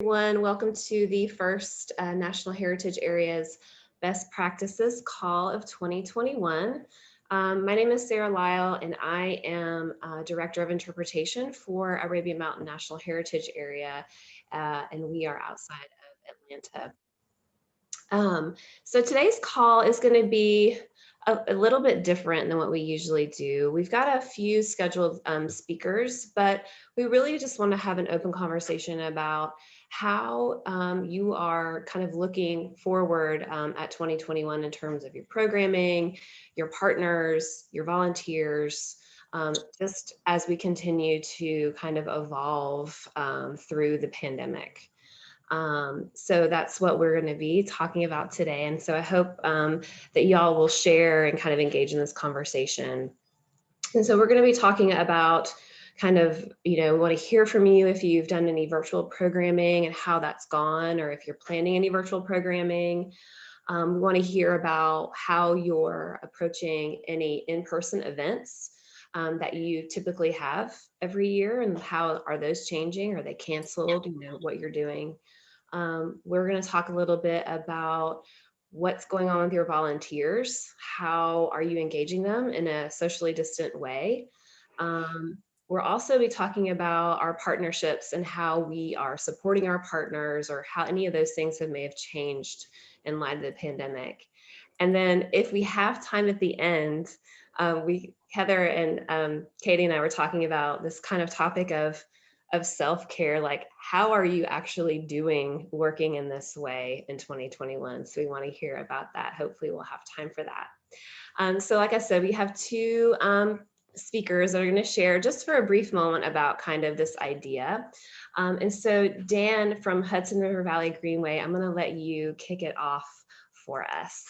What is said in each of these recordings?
Everyone. Welcome to the first National Heritage Areas Best Practices Call of 2021. My name is Sarah Lyle, and I am Director of Interpretation for Arabian Mountain National Heritage Area, and we are outside of Atlanta. So today's call is going to be a little bit different than what we usually do. We've got a few scheduled speakers, but we really just want to have an open conversation about how you are kind of looking forward at 2021 in terms of your programming, your partners, your volunteers, just as we continue to kind of evolve through the pandemic. So that's what we're going to be talking about today. And so I hope that y'all will share and kind of engage in this conversation. And so we're going to be talking about kind of, we want to hear from you if you've done any virtual programming and how that's gone, or if you're planning any virtual programming. We want to hear about how you're approaching any in-person events that you typically have every year, and how are those changing? Are they canceled? What you're doing. We're going to talk a little bit about what's going on with your volunteers. How are you engaging them in a socially distant way? We'll also be talking about our partnerships and how we are supporting our partners, or how any of those things may have changed in light of the pandemic. And then if we have time at the end, Heather and Katie and I were talking about this kind of topic of self-care, like how are you actually doing working in this way in 2021? So we want to hear about that. Hopefully we'll have time for that. So like I said, we have two speakers that are going to share just for a brief moment about kind of this idea. And so Dan from Hudson River Valley Greenway, I'm going to let you kick it off for us.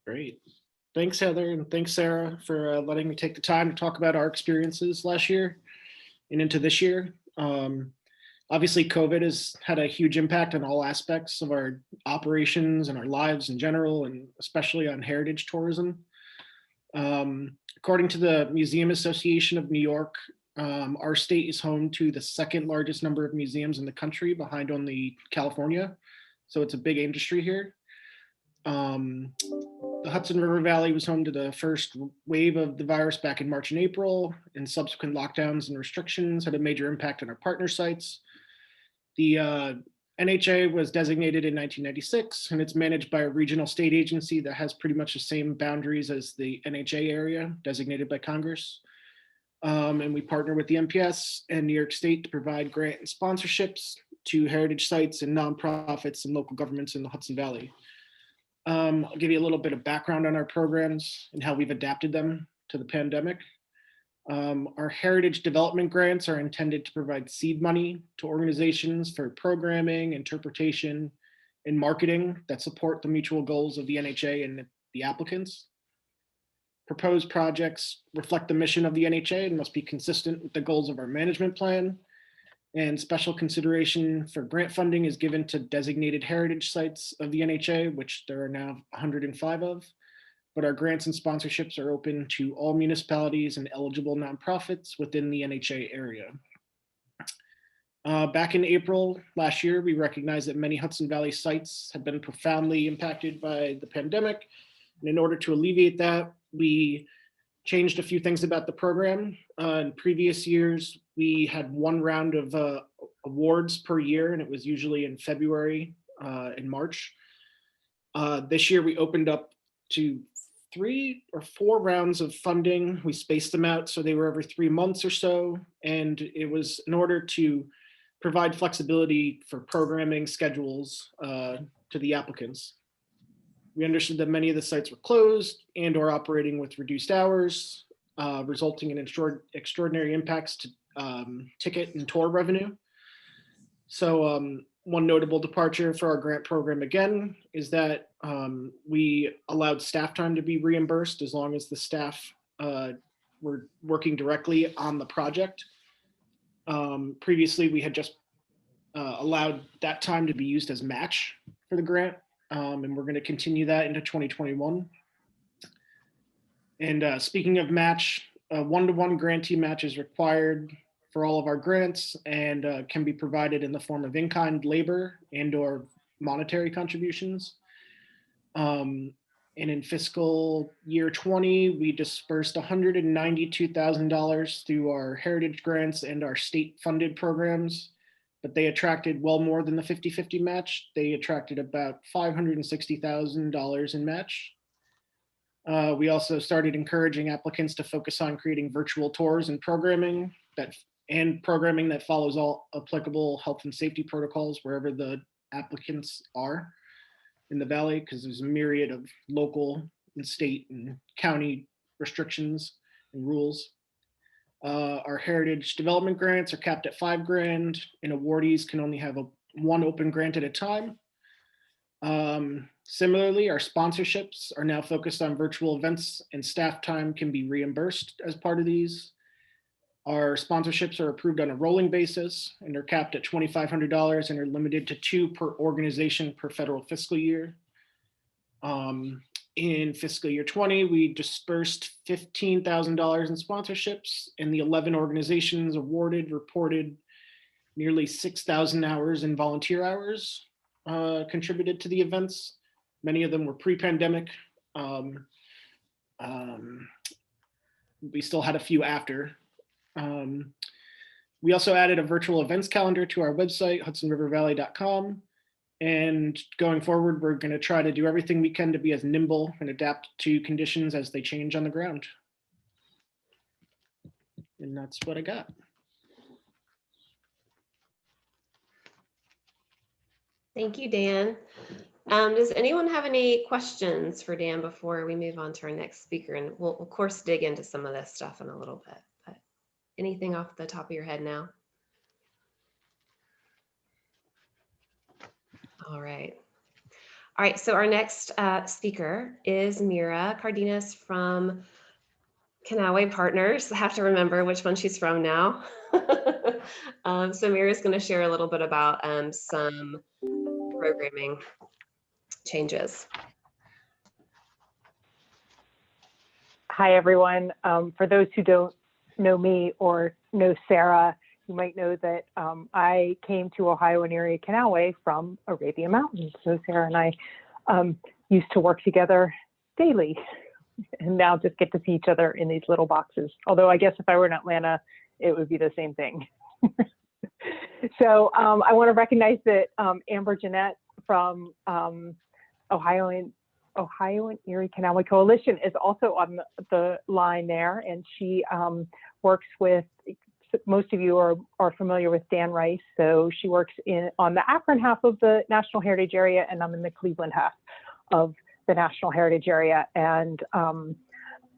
Great. Thanks, Heather, and thanks, Sarah, for letting me take the time to talk about our experiences last year and into this year. Obviously, COVID has had a huge impact on all aspects of our operations and our lives in general, and especially on heritage tourism. According to the Museum Association of New York, our state is home to the second largest number of museums in the country, behind only California. So it's a big industry here. The Hudson River Valley was home to the first wave of the virus back in March and April, and subsequent lockdowns and restrictions had a major impact on our partner sites. The NHA was designated in 1996, and it's managed by a regional state agency that has pretty much the same boundaries as the NHA area, designated by Congress. And we partner with the NPS and New York State to provide grant and sponsorships to heritage sites and nonprofits and local governments in the Hudson Valley. I'll give you a little bit of background on our programs and how we've adapted them to the pandemic. Our heritage development grants are intended to provide seed money to organizations for programming, interpretation, and marketing that support the mutual goals of the NHA and the applicants. Proposed projects reflect the mission of the NHA and must be consistent with the goals of our management plan. And special consideration for grant funding is given to designated heritage sites of the NHA, which there are now 105 of. But our grants and sponsorships are open to all municipalities and eligible nonprofits within the NHA area. Back in April last year, we recognized that many Hudson Valley sites have been profoundly impacted by the pandemic. And in order to alleviate that, we changed a few things about the program. In previous years, we had one round of awards per year, and it was usually in February and March. This year, we opened up to 3 or 4 rounds of funding. We spaced them out so they were every 3 months or so, and it was in order to provide flexibility for programming schedules to the applicants. We understood that many of the sites were closed and or operating with reduced hours, resulting in extraordinary impacts to ticket and tour revenue. So one notable departure for our grant program again is that we allowed staff time to be reimbursed as long as the staff were working directly on the project. Previously, we had just allowed that time to be used as match for the grant. And we're going to continue that into 2021. And speaking of match, a one-to-one grantee match is required for all of our grants and can be provided in the form of in-kind labor and or monetary contributions. And in fiscal year 20, we dispersed $192,000 through our heritage grants and our state funded programs, but they attracted well more than the 50-50 match. They attracted about $560,000 in match. We also started encouraging applicants to focus on creating virtual tours and programming that follows all applicable health and safety protocols wherever the applicants are in the Valley, because there's a myriad of local and state and county restrictions and rules. Our heritage development grants are capped at $5 grand, and awardees can only have one open grant at a time. Similarly, our sponsorships are now focused on virtual events, and staff time can be reimbursed as part of these. Our sponsorships are approved on a rolling basis, and they're capped at $2,500 and are limited to 2 per organization per federal fiscal year. In fiscal year 20, we dispersed $15,000 in sponsorships, and the 11 organizations awarded reported nearly 6,000 hours in volunteer hours contributed to the events. Many of them were pre-pandemic. We still had a few after. We also added a virtual events calendar to our website, hudsonrivervalley.com. And going forward, we're going to try to do everything we can to be as nimble and adapt to conditions as they change on the ground. And that's what I got. Thank you, Dan. Does anyone have any questions for Dan before we move on to our next speaker? And we'll, of course, dig into some of this stuff in a little bit, but anything off the top of your head now? All right. All right, so our next speaker is Mira Cardenas from Greenway Partners. I have to remember which one she's from now. So Mira is going to share a little bit about some programming changes. Hi, everyone. For those who don't know me or know Sarah, you might know that I came to Ohio and area Greenway from Arabian Mountains. So Sarah and I used to work together daily, and now just get to see each other in these little boxes. Although I guess if I were in Atlanta, it would be the same thing. So I want to recognize that Amber Jeanette from Ohio and Erie Greenway Coalition is also on the line there, and she works with, most of you are familiar with Dan Rice, so she works on the Akron half of the National Heritage Area, and I'm in the Cleveland half of the National Heritage Area. And I'm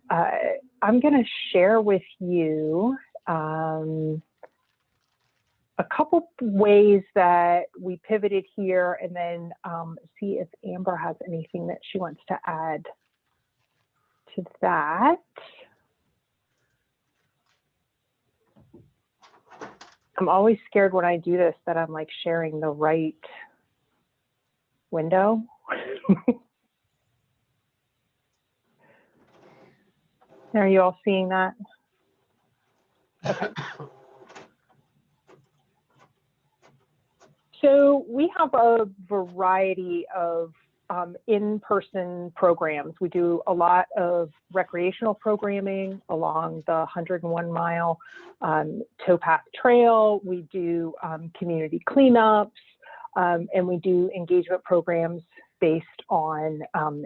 going to share with you a couple ways that we pivoted here, and then see if Amber has anything that she wants to add to that. I'm always scared when I do this that I'm like sharing the right window. Are you all seeing that? Okay. So we have a variety of in-person programs. We do a lot of recreational programming along the 101-mile towpath trail. We do community cleanups, and we do engagement programs based on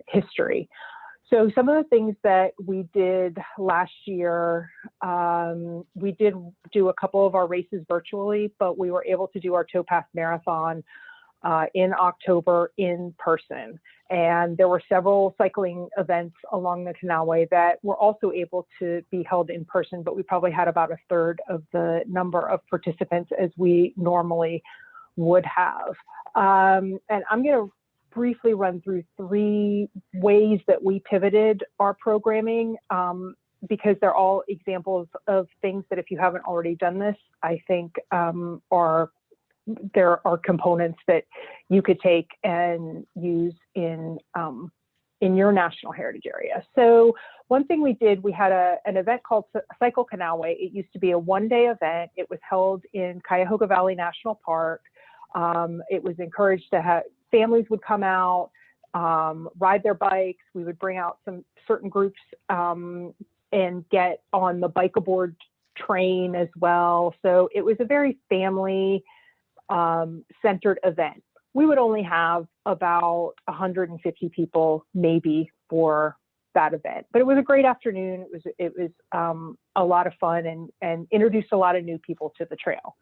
history. So some of the things that we did last year, we did do a couple of our races virtually, but we were able to do our towpath marathon in October in person. And there were several cycling events along the Greenway that were also able to be held in person, but we probably had about a third of the number of participants as we normally would have. And I'm going to briefly run through 3 ways that we pivoted our programming, because they're all examples of things that, if you haven't already done this, I think there are components that you could take and use in your national heritage area. So one thing we did, we had an event called Cycle Canalway. It used to be a one-day event. It was held in Cuyahoga Valley National Park. It was encouraged to have, families would come out, ride their bikes. We would bring out some certain groups and get on the bike aboard train as well. So it was a very family centered event. We would only have about 150 people maybe for that event, but it was a great afternoon. It was a lot of fun and introduced a lot of new people to the trail.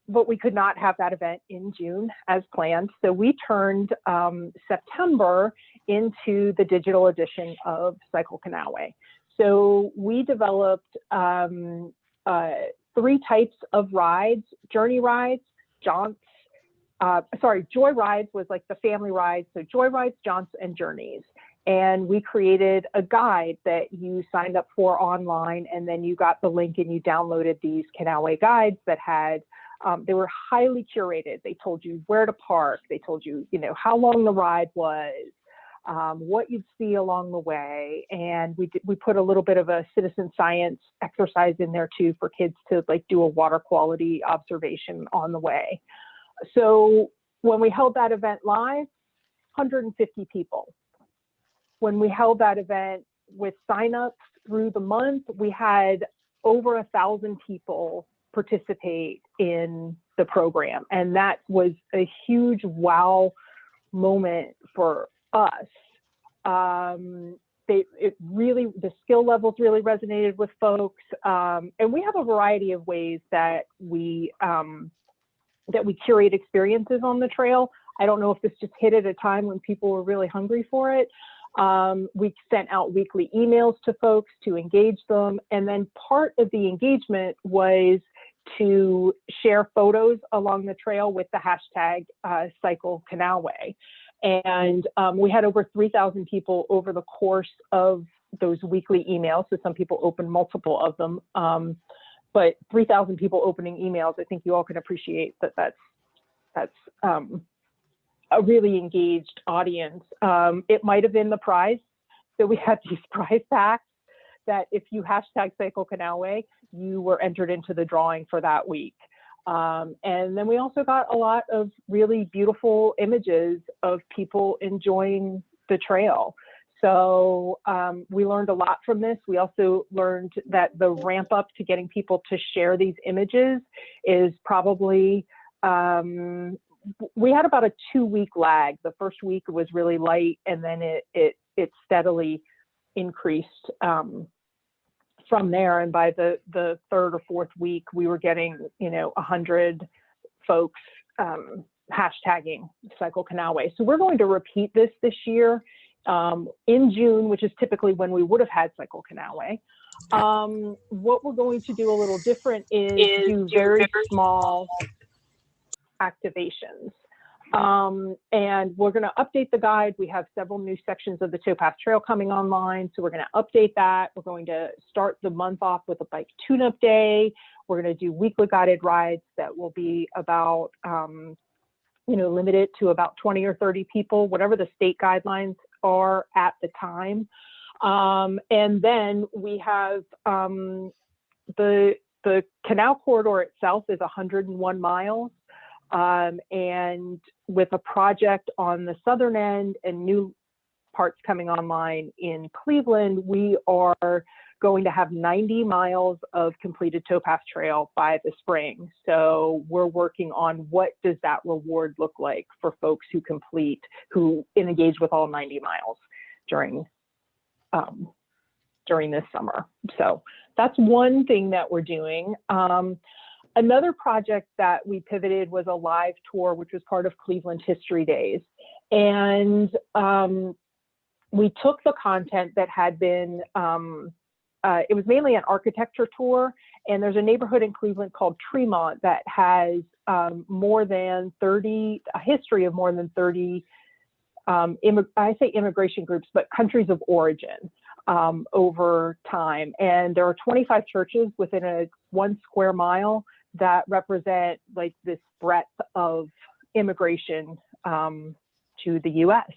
But we could not have that event in June as planned. So we turned September into the digital edition of Cycle Canalway. So we developed 3 types of rides: journey rides, jaunts, joy rides was like the family rides. So joy rides, jaunts, and journeys. And we created a guide that you signed up for online, and then you got the link and you downloaded these Canalway guides that had, they were highly curated. They told you where to park. They told you, how long the ride was, what you'd see along the way. And we put a little bit of a citizen science exercise in there too for kids to like do a water quality observation on the way. So when we held that event live, 150 people. When we held that event with signups through the month, we had over 1,000 people participate in the program. And that was a huge wow moment for us. The skill levels really resonated with folks. And we have a variety of ways that we curate experiences on the trail. I don't know if this just hit at a time when people were really hungry for it. We sent out weekly emails to folks to engage them. And then part of the engagement was to share photos along the trail with the hashtag Cycle Canalway. And we had over 3,000 people over the course of those weekly emails. So some people opened multiple of them. But 3,000 people opening emails, I think you all can appreciate that that's a really engaged audience. It might have been the prize. So we had these prize packs that if you hashtag Cycle Canalway, you were entered into the drawing for that week. And then we also got a lot of really beautiful images of people enjoying the trail. So we learned a lot from this. We also learned that the ramp up to getting people to share these images is probably, we had about a 2-week lag. The first week was really light, and then it steadily increased from there. And by the 3rd or 4th week, we were getting 100 folks hashtagging Cycle Canalway. So we're going to repeat this year in June, which is typically when we would have had Cycle Canalway. What we're going to do a little different is do very small activations. And we're going to update the guide. We have several new sections of the Towpath Trail coming online, so we're going to update that. We're going to start the month off with a bike tune-up day. We're going to do weekly guided rides that will be about, limited to about 20 or 30 people, whatever the state guidelines are at the time. And then we have the canal corridor itself is 101 miles. And with a project on the southern end and new parts coming online in Cleveland, we are going to have 90 miles of completed towpath trail by the spring. So we're working on what does that reward look like for folks who engage with all 90 miles during this summer. So that's one thing that we're doing. Another project that we pivoted was a live tour, which was part of Cleveland History Days. And we took the content that had been, it was mainly an architecture tour, and there's a neighborhood in Cleveland called Tremont that has a history of more than 30, I say immigration groups, but countries of origin over time. And there are 25 churches within a 1 square mile that represent like this breadth of immigration to the US.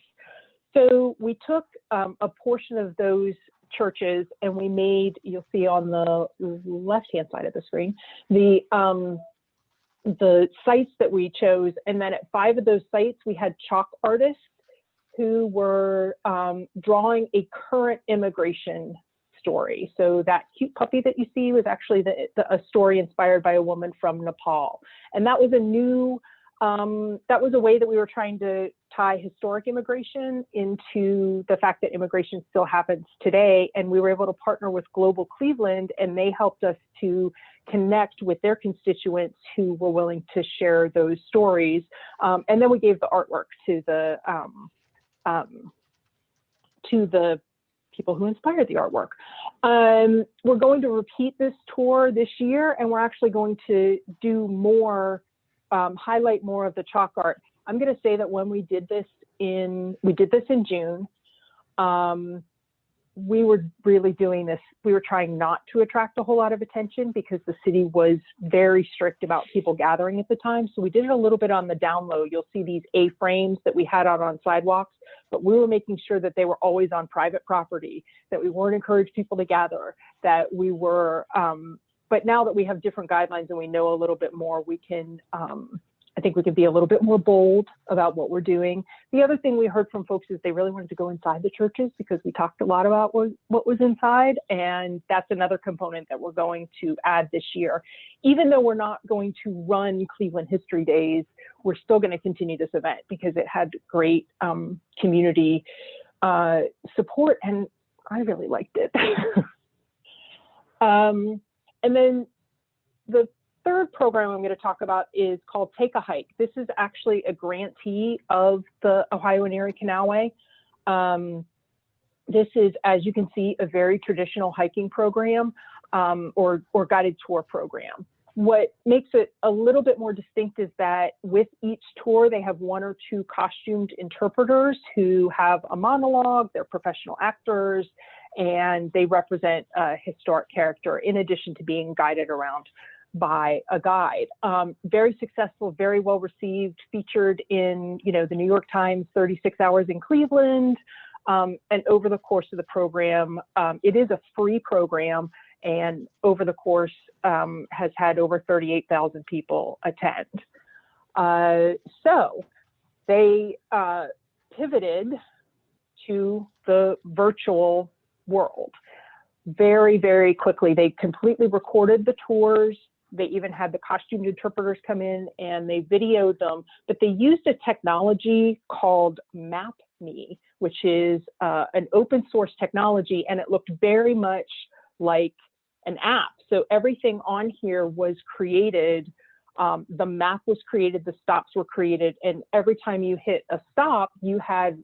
So we took a portion of those churches and we made, you'll see on the left-hand side of the screen, the sites that we chose. And then at 5 of those sites, we had chalk artists who were drawing a current immigration story. So that cute puppy that you see was actually a story inspired by a woman from Nepal. And that was a new, that was a way that we were trying to tie historic immigration into the fact that immigration still happens today. And we were able to partner with Global Cleveland, and they helped us to connect with their constituents who were willing to share those stories. And then we gave the artwork to the people who inspired the artwork. We're going to repeat this tour this year, and we're actually going to do more, highlight more of the chalk art. I'm going to say that when we did this in June, we were really doing this. We were trying not to attract a whole lot of attention because the city was very strict about people gathering at the time. So we did it a little bit on the down low. You'll see these A-frames that we had out on sidewalks, but we were making sure that they were always on private property, that we weren't encouraging people to gather, that we were, but now that we have different guidelines and we know a little bit more, we can, I think we can be a little bit more bold about what we're doing. The other thing we heard from folks is they really wanted to go inside the churches because we talked a lot about what was inside, and that's another component that we're going to add this year. Even though we're not going to run Cleveland History Days, we're still going to continue this event because it had great community support, and I really liked it. And then the third program I'm going to talk about is called Take a Hike. This is actually a grantee of the Ohio and Erie Canalway. This is, as you can see, a very traditional hiking program or guided tour program. What makes it a little bit more distinct is that with each tour, they have 1 or 2 costumed interpreters who have a monologue. They're professional actors, and they represent a historic character in addition to being guided around by a guide. Very successful, very well received, featured in, the New York Times 36 Hours in Cleveland. And over the course of the program, it is a free program, and over the course has had over 38,000 people attend. So they pivoted to the virtual world very, very quickly. They completely recorded the tours. They even had the costumed interpreters come in and they videoed them, but they used a technology called MapMe, which is an open source technology, and it looked very much like an app. So everything on here was created, the map was created, the stops were created, and every time you hit a stop, you had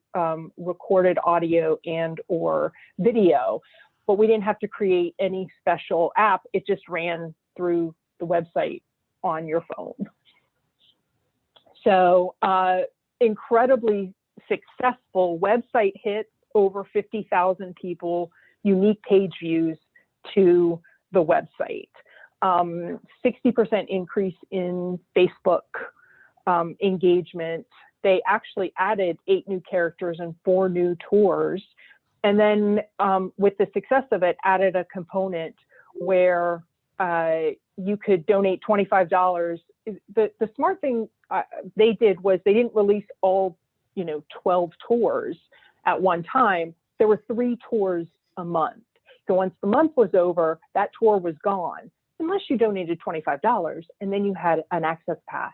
recorded audio and or video. But we didn't have to create any special app. It just ran through the website on your phone. So incredibly successful website hit, over 50,000 people, unique page views to the website. 60% increase in Facebook engagement. They actually added 8 new characters and 4 new tours. And then with the success of it, added a component where you could donate $25. The smart thing they did was they didn't release all 12 tours at one time. There were 3 tours a month. So once the month was over, that tour was gone, unless you donated $25, and then you had an access pass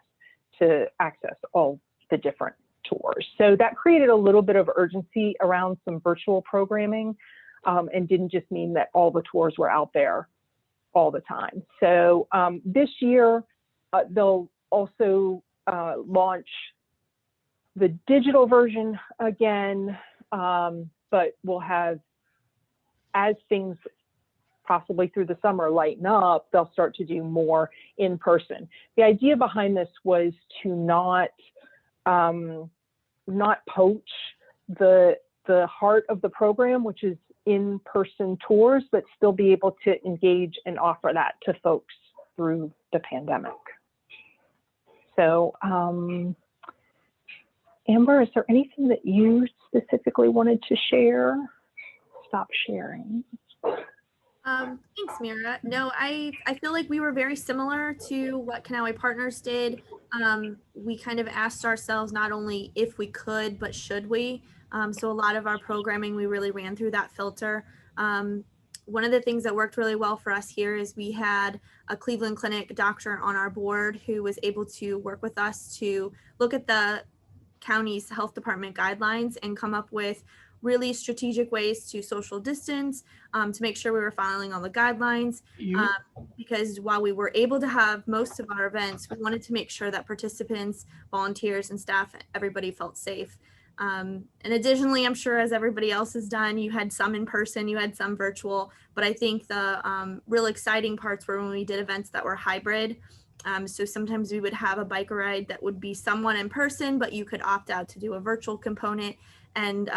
to access all the different tours. So that created a little bit of urgency around some virtual programming, and didn't just mean that all the tours were out there all the time. So this year, they'll also launch the digital version again, but we'll have, as things possibly through the summer lighten up, they'll start to do more in person. The idea behind this was to not poach the heart of the program, which is in-person tours, but still be able to engage and offer that to folks through the pandemic. So Amber, is there anything that you specifically wanted to share? Stop sharing. Thanks, Mira. No, I feel like we were very similar to what Kanawha Partners did. We kind of asked ourselves not only if we could, but should we? So a lot of our programming, we really ran through that filter. One of the things that worked really well for us here is we had a Cleveland Clinic doctor on our board who was able to work with us to look at the county's health department guidelines and come up with really strategic ways to social distance, to make sure we were following all the guidelines. Because while we were able to have most of our events, we wanted to make sure that participants, volunteers, and staff, everybody felt safe. And additionally, I'm sure as everybody else has done, you had some in person, you had some virtual, but I think the real exciting parts were when we did events that were hybrid. So sometimes we would have a bike ride that would be someone in person, but you could opt out to do a virtual component. And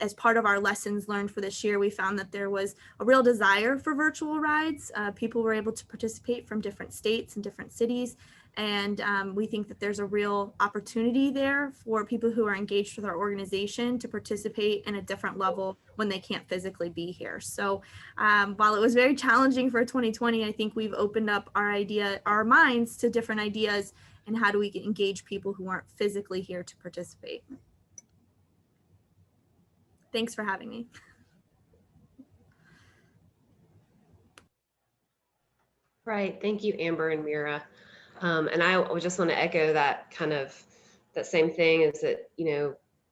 as part of our lessons learned for this year, we found that there was a real desire for virtual rides. People were able to participate from different states and different cities. And we think that there's a real opportunity there for people who are engaged with our organization to participate in a different level when they can't physically be here. So while it was very challenging for 2020, I think we've opened up our minds to different ideas and how do we engage people who aren't physically here to participate. Thanks for having me. Right. Thank you, Amber and Mira. And I just want to echo that that same thing is that,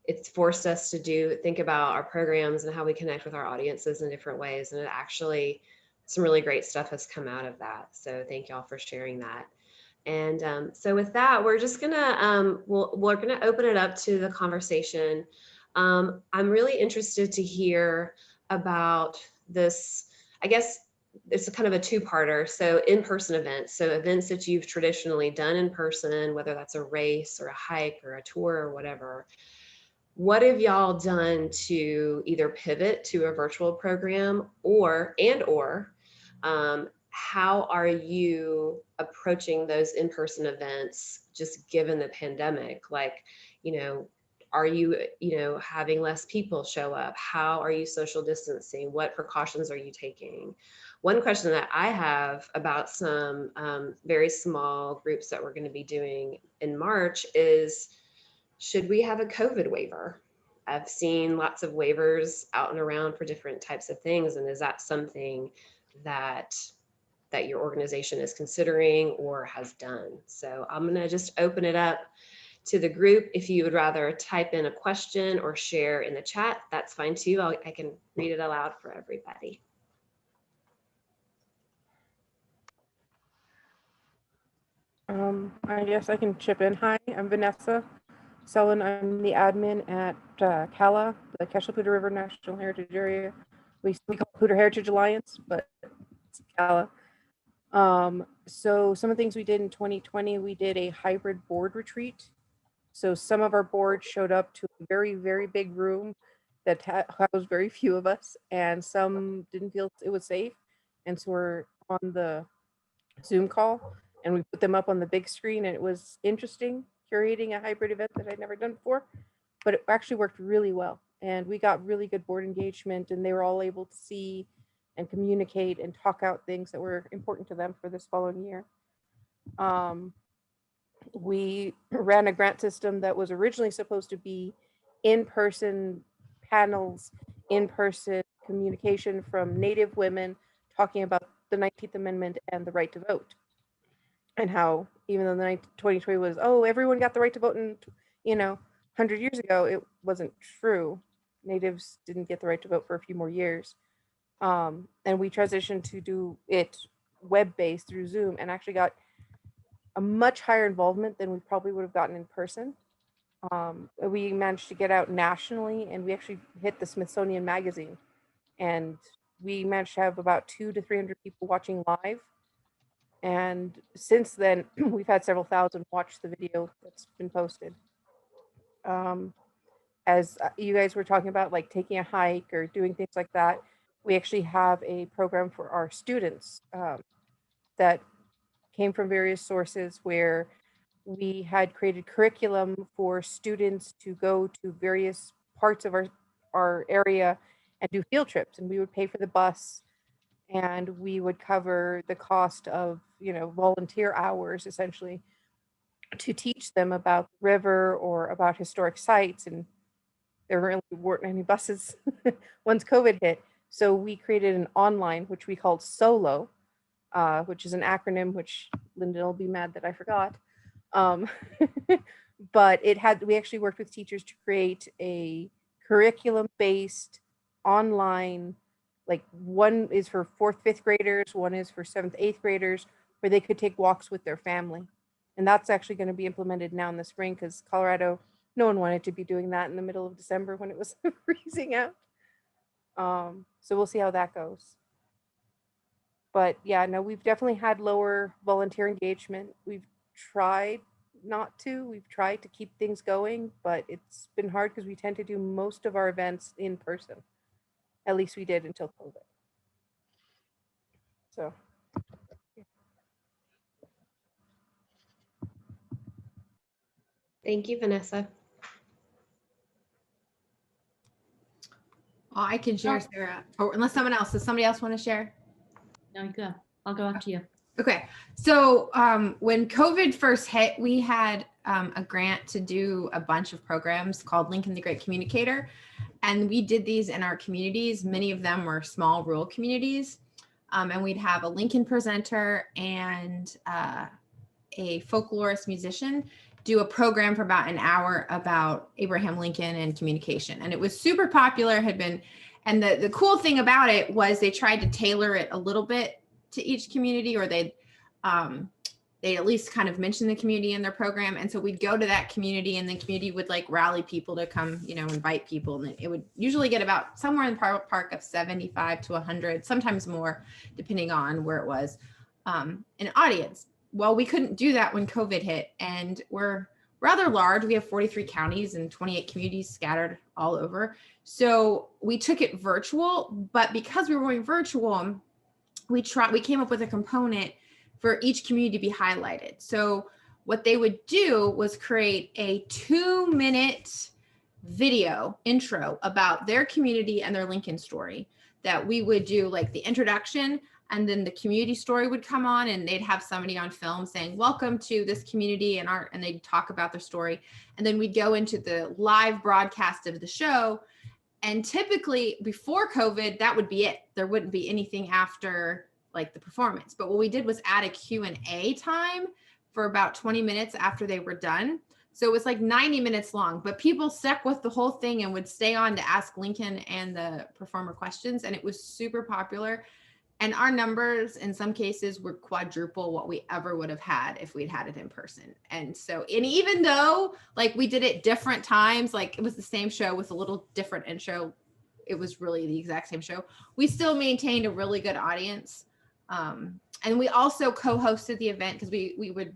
it's forced us to think about our programs and how we connect with our audiences in different ways. And it actually, some really great stuff has come out of that. So thank y'all for sharing that. And so with that, we're just gonna, we're gonna open it up to the conversation. I'm really interested to hear about this, I guess it's kind of a two-parter. So in-person events, so events that you've traditionally done in person, whether that's a race or a hike or a tour or whatever. What have y'all done to either pivot to a virtual program or how are you approaching those in-person events just given the pandemic? Like, are you, having less people show up? How are you social distancing? What precautions are you taking? One question that I have about some very small groups that we're going to be doing in March is, should we have a COVID waiver? I've seen lots of waivers out and around for different types of things. And is that something that your organization is considering or has done? So I'm going to just open it up to the group. If you would rather type in a question or share in the chat, that's fine too. I can read it aloud for everybody. I guess I can chip in. Hi, I'm Vanessa Sullen. I'm the admin at CALA, the Cashel-Poudre River National Heritage Area. We call it Poudre Heritage Alliance, but it's CALA. So some of the things we did in 2020, we did a hybrid board retreat. So some of our boards showed up to a very, very big room that housed very few of us, and some didn't feel it was safe. And so we're on the Zoom call and we put them up on the big screen, and it was interesting curating a hybrid event that I'd never done before, but it actually worked really well. And we got really good board engagement, and they were all able to see and communicate and talk out things that were important to them for this following year. We ran a grant system that was originally supposed to be in-person panels, in-person communication from Native women talking about the 19th Amendment and the right to vote. And how, even though the 2020 was, oh, everyone got the right to vote in, 100 years ago, it wasn't true. Natives didn't get the right to vote for a few more years. And we transitioned to do it web-based through Zoom and actually got a much higher involvement than we probably would have gotten in person. We managed to get out nationally, and we actually hit the Smithsonian Magazine. And we managed to have about 200 to 300 people watching live. And since then, we've had several thousand watch the video that's been posted. As you guys were talking about, like taking a hike or doing things like that, we actually have a program for our students that came from various sources where we had created curriculum for students to go to various parts of our area and do field trips, and we would pay for the bus, and we would cover the cost of, volunteer hours essentially to teach them about the river or about historic sites. And there really weren't any buses once COVID hit. So we created an online, which we called SOLO, which is an acronym, which Lyndon will be mad that I forgot. But we actually worked with teachers to create a curriculum-based online, like one is for 4th, 5th graders, one is for 7th, 8th graders, where they could take walks with their family. And that's actually going to be implemented now in the spring, because Colorado, no one wanted to be doing that in the middle of December when it was freezing out. So we'll see how that goes. But yeah, no, we've definitely had lower volunteer engagement. We've tried not to. We've tried to keep things going, but it's been hard because we tend to do most of our events in person. At least we did until COVID. So. Thank you, Vanessa. Oh, I can share, Sarah. Or unless does somebody else want to share? No, you go. I'll go after you. Okay. So when COVID first hit, we had a grant to do a bunch of programs called Lincoln the Great Communicator. And we did these in our communities. Many of them were small rural communities. And we'd have a Lincoln presenter and a folklorist musician do a program for about an hour about Abraham Lincoln and communication. And it was super popular, and the cool thing about it was they tried to tailor it a little bit to each community, or they'd at least kind of mention the community in their program. And so we'd go to that community, and the community would like rally people to come, invite people. And it would usually get about somewhere in the park of 75 to 100, sometimes more, depending on where it was, an audience. Well, we couldn't do that when COVID hit, and we're rather large. We have 43 counties and 28 communities scattered all over. So we took it virtual, but because we were going virtual, we came up with a component for each community to be highlighted. So what they would do was create a 2-minute video intro about their community and their Lincoln story that we would do, like the introduction, and then the community story would come on, and they'd have somebody on film saying, welcome to this community, and they'd talk about their story. And then we'd go into the live broadcast of the show. And typically before COVID, that would be it. There wouldn't be anything after like the performance. But what we did was add a Q&A time for about 20 minutes after they were done. So it was like 90 minutes long, but people stuck with the whole thing and would stay on to ask Lincoln and the performer questions. And it was super popular. And our numbers in some cases were quadruple what we ever would have had if we'd had it in person. And even though like we did it different times, like it was the same show with a little different intro, it was really the exact same show, we still maintained a really good audience. And we also co-hosted the event, because we would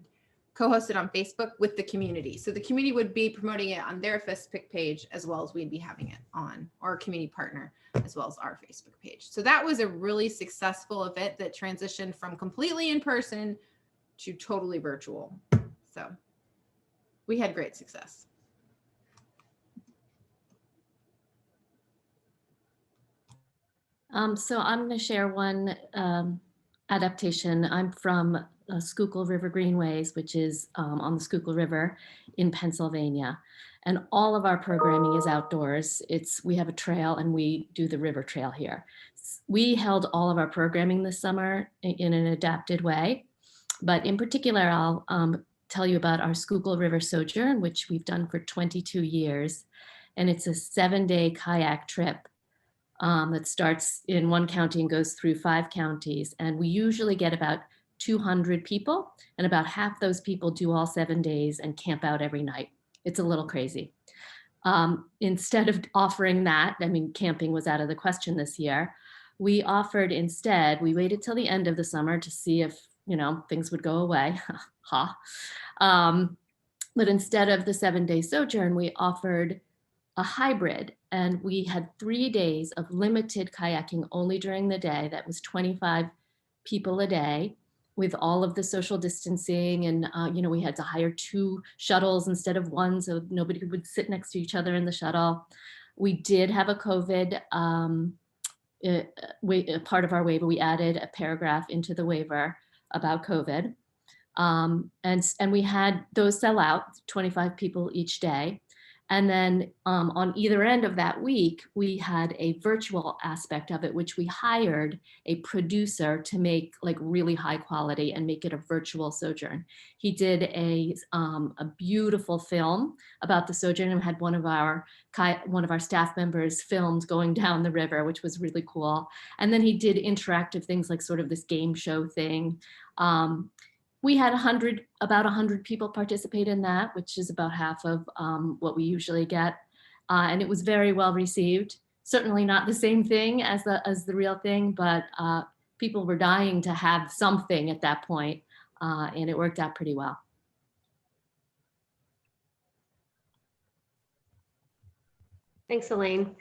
co-host it on Facebook with the community. So the community would be promoting it on their Facebook page, as well as we'd be having it on our community partner, as well as our Facebook page. So that was a really successful event that transitioned from completely in person to totally virtual. So we had great success. So I'm going to share one adaptation. I'm from Schuylkill River Greenways, which is on the Schuylkill River in Pennsylvania. And all of our programming is outdoors. We have a trail, and we do the river trail here. We held all of our programming this summer in an adapted way. But in particular, I'll tell you about our Schuylkill River Sojourn, which we've done for 22 years. And it's a 7-day kayak trip that starts in one county and goes through 5 counties. And we usually get about 200 people, and about half those people do all 7 days and camp out every night. It's a little crazy. Instead of offering that, camping was out of the question this year. We waited till the end of the summer to see if, things would go away. But instead of the 7-day sojourn, we offered a hybrid, and we had 3 days of limited kayaking only during the day. That was 25 people a day, with all of the social distancing, and we had to hire 2 shuttles instead of 1, so nobody would sit next to each other in the shuttle. We did have a COVID part of our waiver. We added a paragraph into the waiver about COVID. And we had those sell out, 25 people each day. And then on either end of that week, we had a virtual aspect of it, which we hired a producer to make like really high quality and make it a virtual sojourn. He did a beautiful film about the sojourn and had one of our staff members filmed going down the river, which was really cool. And then he did interactive things like sort of this game show thing. We had about 100 people participate in that, which is about half of what we usually get. And it was very well received. Certainly not the same thing as the real thing, but people were dying to have something at that point, and it worked out pretty well. Thanks, Elaine.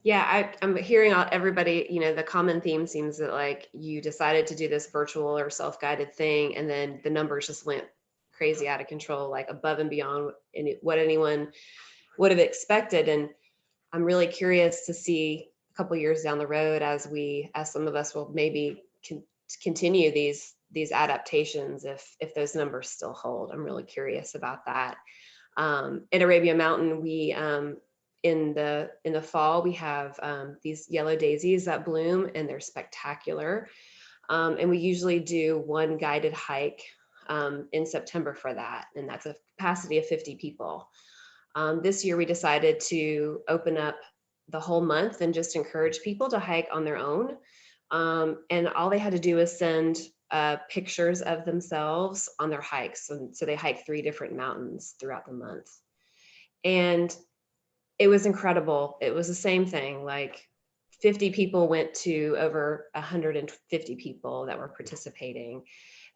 Yeah, I'm hearing everybody, the common theme seems that like you decided to do this virtual or self-guided thing, and then the numbers just went crazy out of control, like above and beyond what anyone would have expected. And I'm really curious to see a couple years down the road as some of us will maybe continue these adaptations if those numbers still hold. I'm really curious about that. At Arabia Mountain, we in the fall, we have these yellow daisies that bloom, and they're spectacular. And we usually do one guided hike in September for that, and that's a capacity of 50 people. This year, we decided to open up the whole month and just encourage people to hike on their own. And all they had to do is send pictures of themselves on their hikes. So they hike 3 different mountains throughout the month. And it was incredible. It was the same thing, like 50 people went to over 150 people that were participating.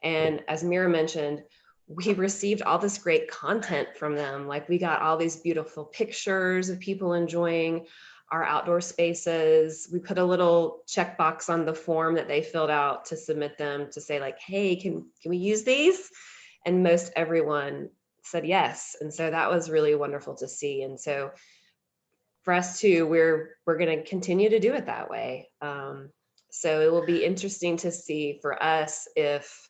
And as Mira mentioned, we received all this great content from them. Like we got all these beautiful pictures of people enjoying our outdoor spaces. We put a little checkbox on the form that they filled out to submit them to say like, hey, can we use these? And most everyone said yes. And so that was really wonderful to see. And so for us too, we're going to continue to do it that way. So it will be interesting to see for us if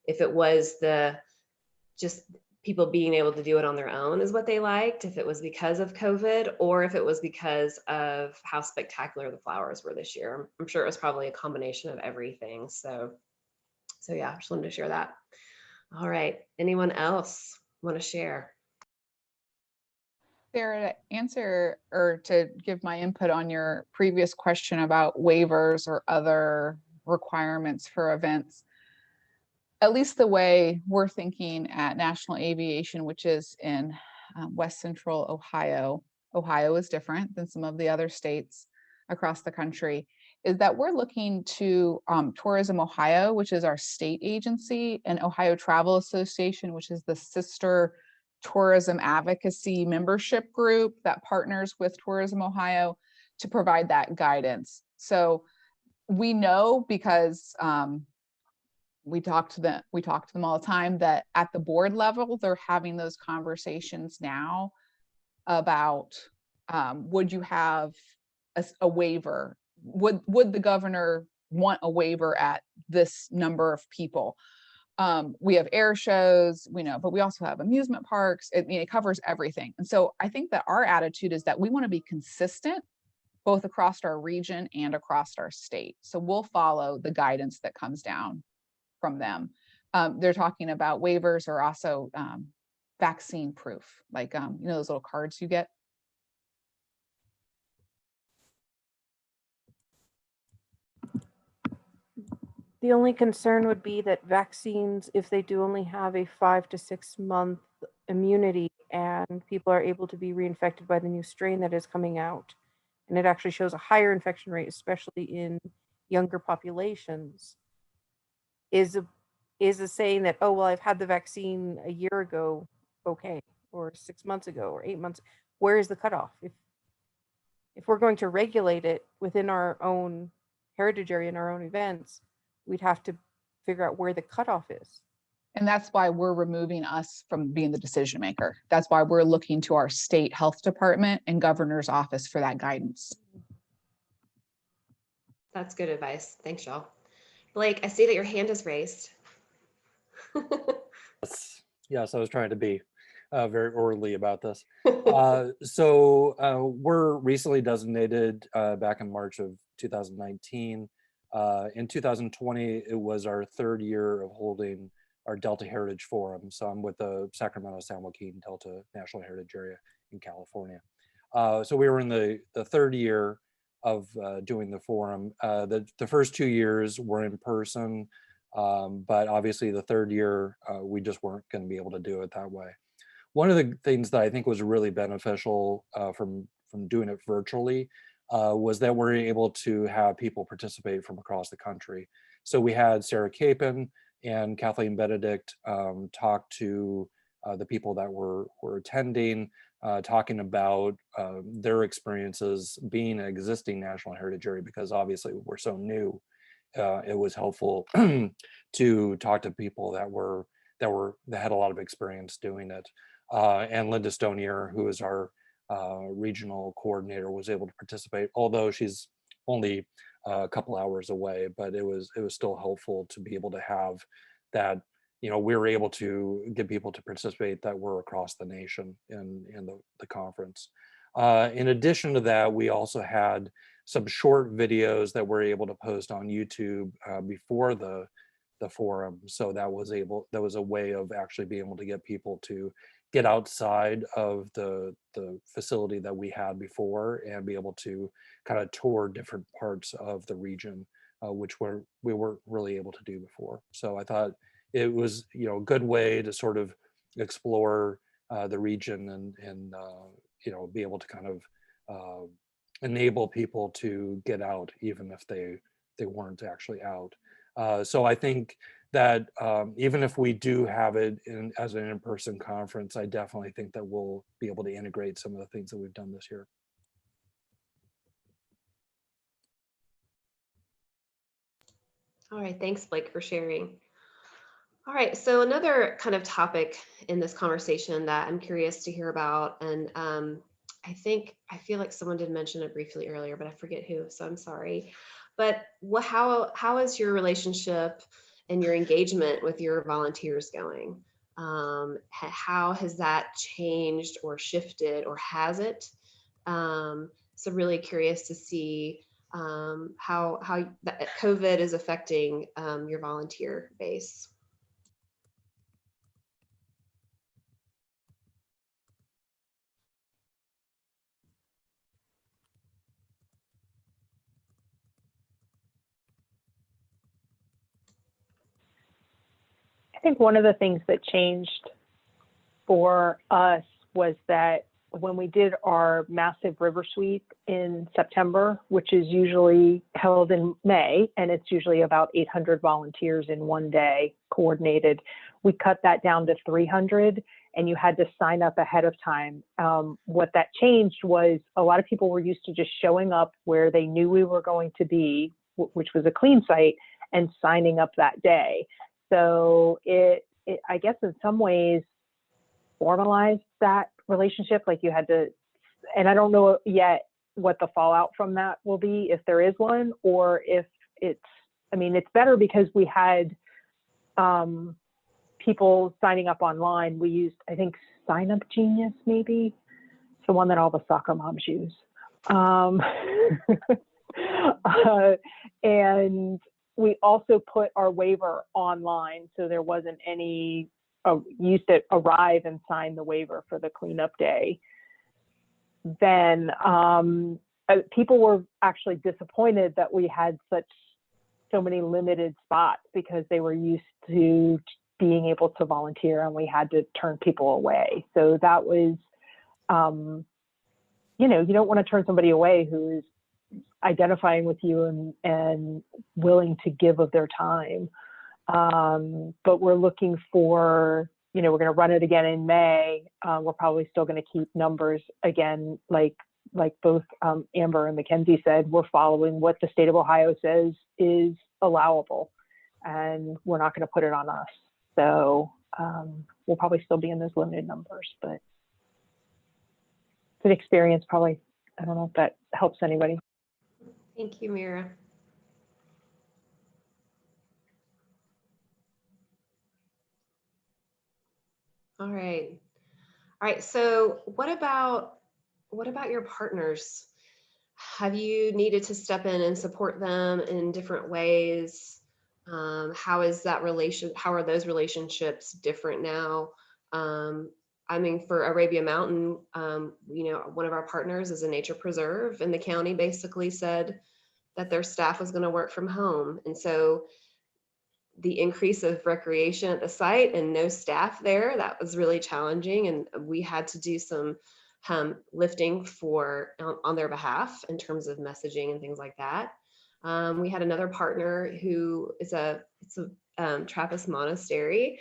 it was just people being able to do it on their own is what they liked, if it was because of COVID, or if it was because of how spectacular the flowers were this year. I'm sure it was probably a combination of everything. So yeah, I just wanted to share that. All right, anyone else want to share? Sarah, to answer or to give my input on your previous question about waivers or other requirements for events, at least the way we're thinking at National Aviation, which is in West Central Ohio. Ohio is different than some of the other states across the country, is that we're looking to Tourism Ohio, which is our state agency, and Ohio Travel Association, which is the sister tourism advocacy membership group that partners with Tourism Ohio to provide that guidance. So we know, because we talk to them all the time, that at the board level, they're having those conversations now about would you have a waiver? Would the governor want a waiver at this number of people? We have air shows, we know, but we also have amusement parks. It covers everything. And so I think that our attitude is that we want to be consistent both across our region and across our state. So we'll follow the guidance that comes down from them. They're talking about waivers or also vaccine proof, like, those little cards you get. The only concern would be that vaccines, if they do only have a 5 to 6 month immunity and people are able to be reinfected by the new strain that is coming out, and it actually shows a higher infection rate, especially in younger populations, is a saying that, oh, well, I've had the vaccine a year ago, okay, or 6 months ago, or 8 months. Where is the cutoff? If we're going to regulate it within our own heritage area and our own events, we'd have to figure out where the cutoff is. And that's why we're removing us from being the decision maker. That's why we're looking to our state health department and governor's office for that guidance. That's good advice. Thanks, y'all. Blake, I see that your hand is raised. Yes, I was trying to be very orderly about this. So we're recently designated back in March of 2019. In 2020, it was our third year of holding our Delta Heritage Forum. So I'm with the Sacramento San Joaquin Delta National Heritage Area in California. So we were in the third year of doing the forum. The first 2 years were in person, but obviously the third year, we just weren't going to be able to do it that way. One of the things that I think was really beneficial from doing it virtually was that we're able to have people participate from across the country. So we had Sarah Capon and Kathleen Benedict talk to the people that were attending, talking about their experiences being an existing National Heritage Area, because obviously we're so new. It was helpful to talk to people that had a lot of experience doing it. And Linda Stonier, who is our regional coordinator, was able to participate, although she's only a couple hours away, but it was still helpful to be able to have that, we were able to get people to participate that were across the nation in the conference. In addition to that, we also had some short videos that we're able to post on YouTube before the forum. So that was a way of actually being able to get people to get outside of the facility that we had before and be able to kind of tour different parts of the region, which we weren't really able to do before. So I thought it was, a good way to sort of explore the region and be able to kind of enable people to get out, even if they weren't actually out. So I think that even if we do have it as an in-person conference, I definitely think that we'll be able to integrate some of the things that we've done this year. All right, thanks, Blake, for sharing. All right, so another kind of topic in this conversation that I'm curious to hear about, and I feel like someone did mention it briefly earlier, but I forget who, so I'm sorry. But how is your relationship and your engagement with your volunteers going? How has that changed or shifted, or has it? So really curious to see how COVID is affecting your volunteer base. I think one of the things that changed for us was that when we did our massive river sweep in September, which is usually held in May, and it's usually about 800 volunteers in one day coordinated, we cut that down to 300, and you had to sign up ahead of time. What that changed was a lot of people were used to just showing up where they knew we were going to be, which was a clean site, and signing up that day. So it I guess in some ways formalized that relationship. Like you had to, and I don't know yet what the fallout from that will be, if there is one, or if it's better because we had people signing up online. We used, I think, Sign Up Genius, maybe. It's the one that all the soccer moms use. And we also put our waiver online, so there wasn't any, you used to arrive and sign the waiver for the cleanup day. Then people were actually disappointed that we had so many limited spots, because they were used to being able to volunteer and we had to turn people away. So that was, you don't want to turn somebody away who is identifying with you and willing to give of their time. But we're looking for, we're going to run it again in May. We're probably still going to keep numbers again, like both Amber and Mackenzie said. We're following what the state of Ohio says is allowable, and we're not going to put it on us. So we'll probably still be in those limited numbers, but it's an experience probably. I don't know if that helps anybody. Thank you, Mira. All right. All right. So what about your partners? Have you needed to step in and support them in different ways? How are those relationships different now? I mean, for Arabia Mountain, one of our partners is a nature preserve, and the county basically said that their staff was going to work from home. And so the increase of recreation at the site and no staff there, that was really challenging. And we had to do some lifting on their behalf in terms of messaging and things like that. We had another partner who it's a Trappist monastery.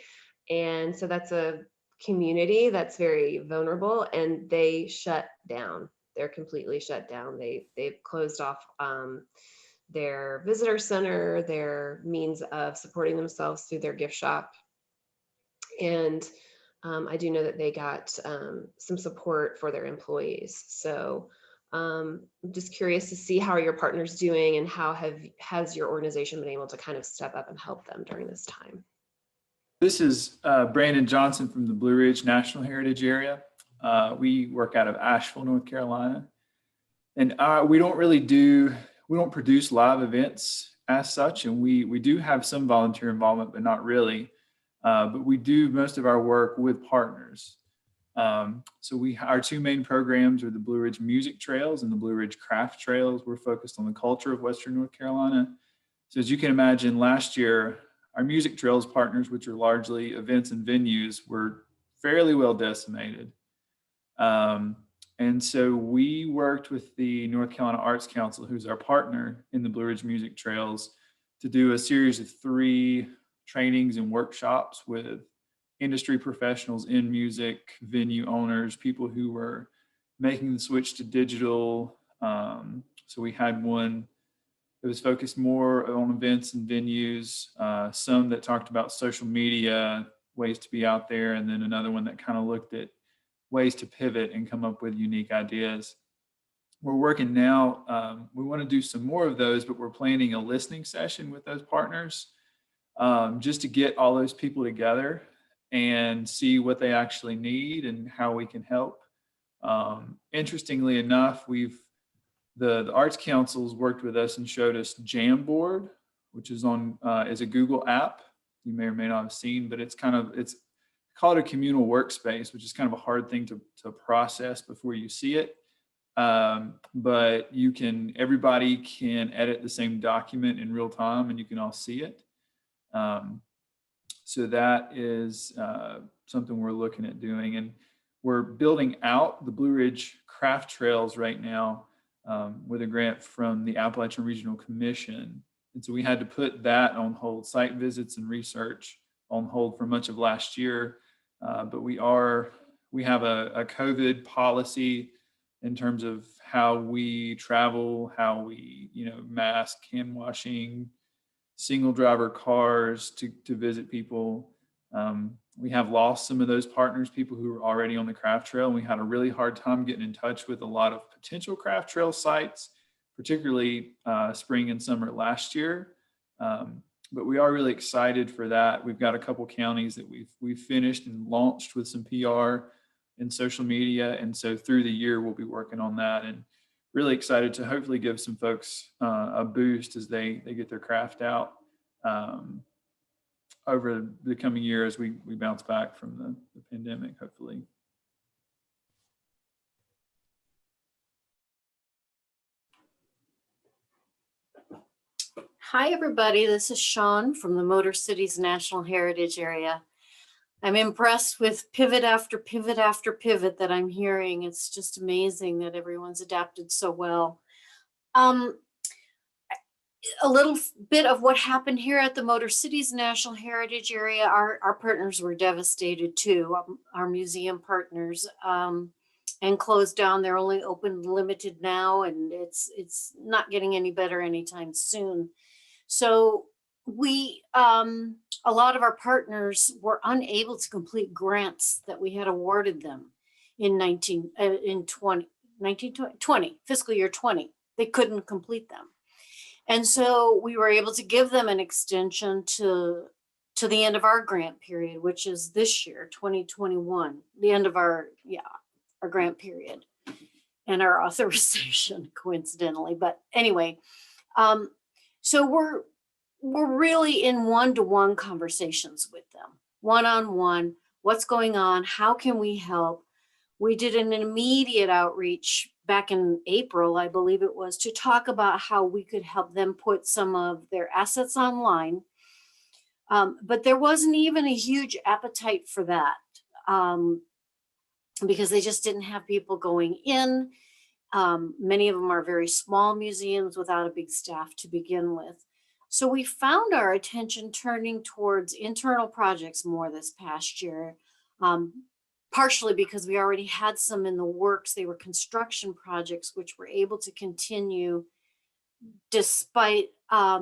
And so that's a community that's very vulnerable, and they shut down. They're completely shut down. They've closed off their visitor center, their means of supporting themselves through their gift shop. And I do know that they got some support for their employees. So I'm just curious to see how are your partners doing, and how has your organization been able to kind of step up and help them during this time? This is Brandon Johnson from the Blue Ridge National Heritage Area. We work out of Asheville, North Carolina. And we don't produce live events as such. And we do have some volunteer involvement, but not really. But we do most of our work with partners. So our two main programs are the Blue Ridge Music Trails and the Blue Ridge Craft Trails. We're focused on the culture of Western North Carolina. So as you can imagine, last year, our music trails partners, which are largely events and venues, were fairly well decimated. And so we worked with the North Carolina Arts Council, who's our partner in the Blue Ridge Music Trails, to do a series of 3 trainings and workshops with industry professionals in music, venue owners, people who were making the switch to digital. So we had one that was focused more on events and venues, some that talked about social media, ways to be out there, and then another one that kind of looked at ways to pivot and come up with unique ideas. We're working now, we want to do some more of those, but we're planning a listening session with those partners just to get all those people together and see what they actually need and how we can help. Interestingly enough, the Arts Council's worked with us and showed us Jamboard, which is is a Google app. You may or may not have seen, but it's called a communal workspace, which is kind of a hard thing to process before you see it. But everybody can edit the same document in real time, and you can all see it. So that is something we're looking at doing, and we're building out the Blue Ridge Craft Trails right now with a grant from the Appalachian Regional Commission. And so we had to put that on hold, site visits and research on hold for much of last year. But we have a COVID policy in terms of how we travel, how we, mask, hand washing, single driver cars to visit people. We have lost some of those partners, people who were already on the craft trail. And we had a really hard time getting in touch with a lot of potential craft trail sites, particularly spring and summer last year. But we are really excited for that. We've got a couple counties that we've finished and launched with some PR and social media. And so through the year, we'll be working on that, and really excited to hopefully give some folks a boost as they get their craft out over the coming year as we bounce back from the pandemic, hopefully. Hi, everybody. This is Sean from the Motor Cities National Heritage Area. I'm impressed with pivot after pivot after pivot that I'm hearing. It's just amazing that everyone's adapted so well. A little bit of what happened here at the Motor Cities National Heritage Area. Our partners were devastated too, our museum partners, and closed down. They're only open limited now, and it's not getting any better anytime soon. So we, a lot of our partners were unable to complete grants that we had awarded them in 20, fiscal year 20. They couldn't complete them. And so we were able to give them an extension to the end of our grant period, which is this year, 2021, the end of our grant period and our authorization, coincidentally. But anyway, so we're really in one-to-one conversations with them, one-on-one, what's going on, how can we help? We did an immediate outreach back in April, I believe it was, to talk about how we could help them put some of their assets online. But there wasn't even a huge appetite for that because they just didn't have people going in. Many of them are very small museums without a big staff to begin with. So we found our attention turning towards internal projects more this past year, partially because we already had some in the works. They were construction projects, which were able to continue despite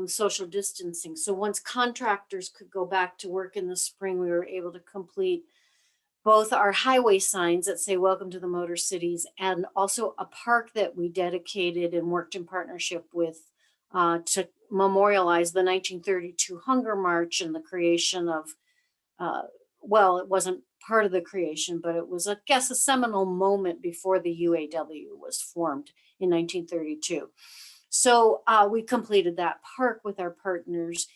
social distancing. So once contractors could go back to work in the spring, we were able to complete both our highway signs that say welcome to the Motor Cities, and also a park that we dedicated and worked in partnership with to memorialize the 1932 Hunger March and the creation of, well, it wasn't part of the creation, but it was, I guess, a seminal moment before the UAW was formed in 1932. So we completed that park with our partners.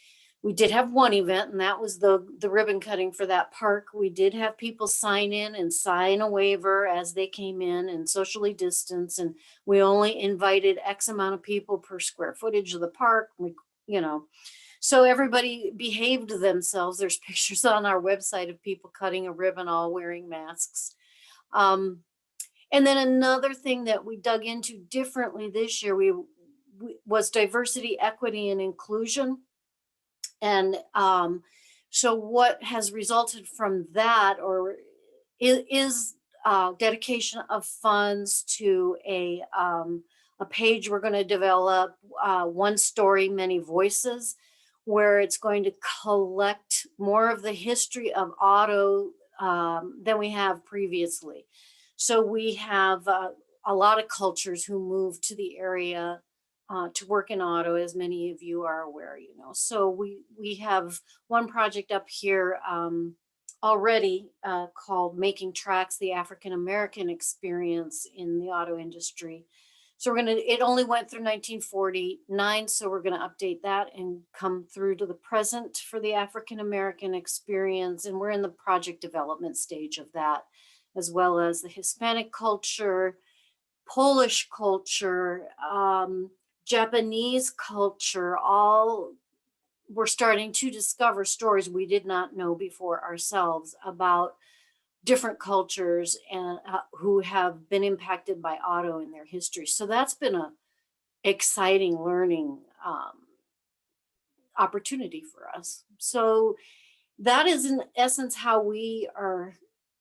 We did have one event, and that was the ribbon cutting for that park. We did have people sign in and sign a waiver as they came in and socially distance. And we only invited X amount of people per square footage of the park. So everybody behaved themselves. There's pictures on our website of people cutting a ribbon, all wearing masks. And then another thing that we dug into differently this year, was diversity, equity, and inclusion. And so what has resulted from that is dedication of funds to a page we're going to develop, One Story, Many Voices, where it's going to collect more of the history of auto than we have previously. So we have a lot of cultures who moved to the area to work in auto, as many of you are aware, So we have one project up here already called Making Tracks, the African American Experience in the Auto Industry. So it only went through 1949, so we're gonna update that and come through to the present for the African American experience. And we're in the project development stage of that, as well as the Hispanic culture, Polish culture, Japanese culture. All we're starting to discover stories we did not know before ourselves about different cultures and who have been impacted by auto in their history. So that's been a exciting learning opportunity for us. So that is in essence how we are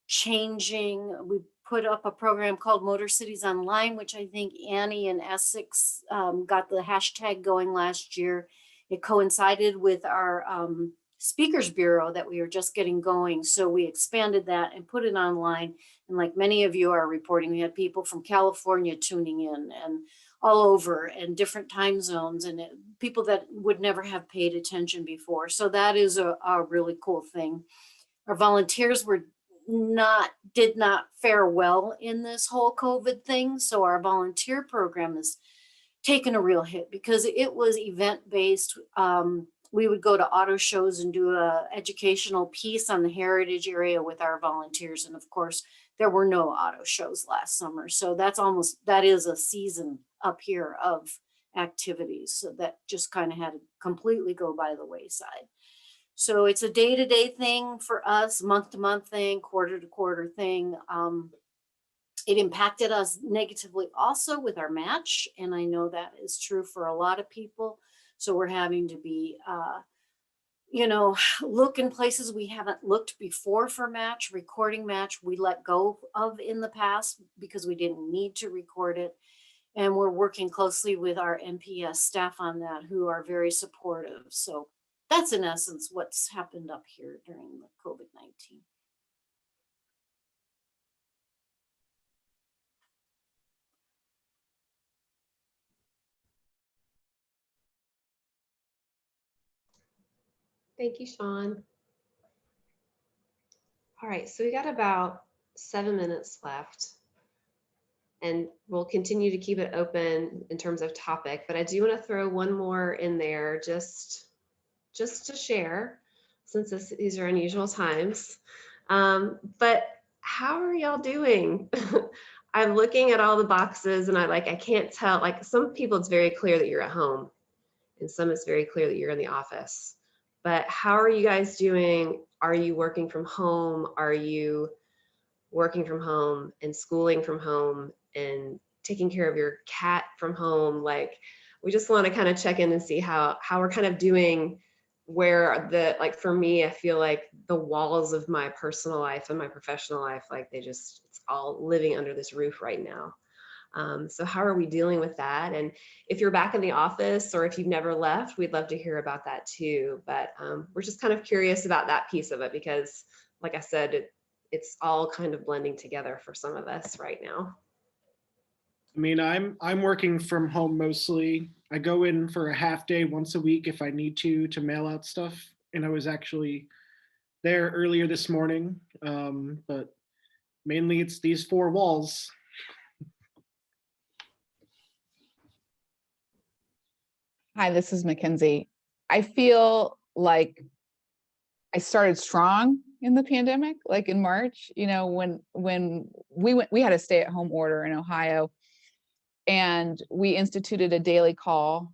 changing. We put up a program called Motor Cities Online, which I think Annie and Essex got the hashtag going last year. It coincided with our Speakers Bureau that we were just getting going. So we expanded that and put it online. And like many of you are reporting, we had people from California tuning in and all over and different time zones, and people that would never have paid attention before. So that is a really cool thing. Our volunteers did not fare well in this whole COVID thing. So our volunteer program has taken a real hit because it was event-based. We would go to auto shows and do a educational piece on the heritage area with our volunteers. And of course, there were no auto shows last summer. So that is a season up here of activities. So that just kind of had to completely go by the wayside. So it's a day-to-day thing for us, month-to-month thing, quarter-to-quarter thing. It impacted us negatively also with our match. And I know that is true for a lot of people. So we're having to be, look in places we haven't looked before for match. Recording match we let go of in the past because we didn't need to record it. And we're working closely with our NPS staff on that, who are very supportive. So That's in essence what's happened up here during the COVID-19. Thank you, Sean. All right, so we got about 7 minutes left, and we'll continue to keep it open in terms of topic, but I do want to throw one more in there just to share, since these are unusual times. But how are y'all doing? I'm looking at all the boxes and I can't tell, like some people it's very clear that you're at home and some it's very clear that you're in the office. But how are you guys doing? Are you working from home? Are you working from home and schooling from home and taking care of your cat from home? Like, we just want to kind of check in and see how we're kind of doing, where like for me, I feel like the walls of my personal life and my professional life, like it's all living under this roof right now. So how are we dealing with that? And if you're back in the office or if you've never left, we'd love to hear about that too. But we're just kind of curious about that piece of it because, like I said, it's all kind of blending together for some of us right now. I mean, I'm working from home mostly. I go in for a half day once a week if I need to mail out stuff. And I was actually there earlier this morning, but mainly it's these four walls. Hi, this is Mackenzie. I feel like I started strong in the pandemic, like in March, you know, when we had a stay-at-home order in Ohio, and we instituted a daily call.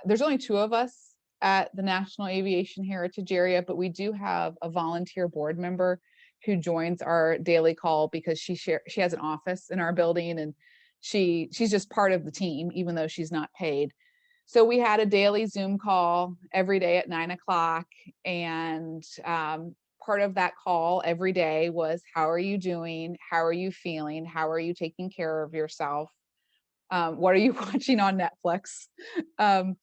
There's only 2 of us at the National Aviation Heritage Area, but we do have a volunteer board member who joins our daily call because she has an office in our building, and she's just part of the team, even though she's not paid. So we had a daily Zoom call every day at 9 o'clock, and part of that call every day was, how are you doing? How are you feeling? How are you taking care of yourself? What are you watching on Netflix? And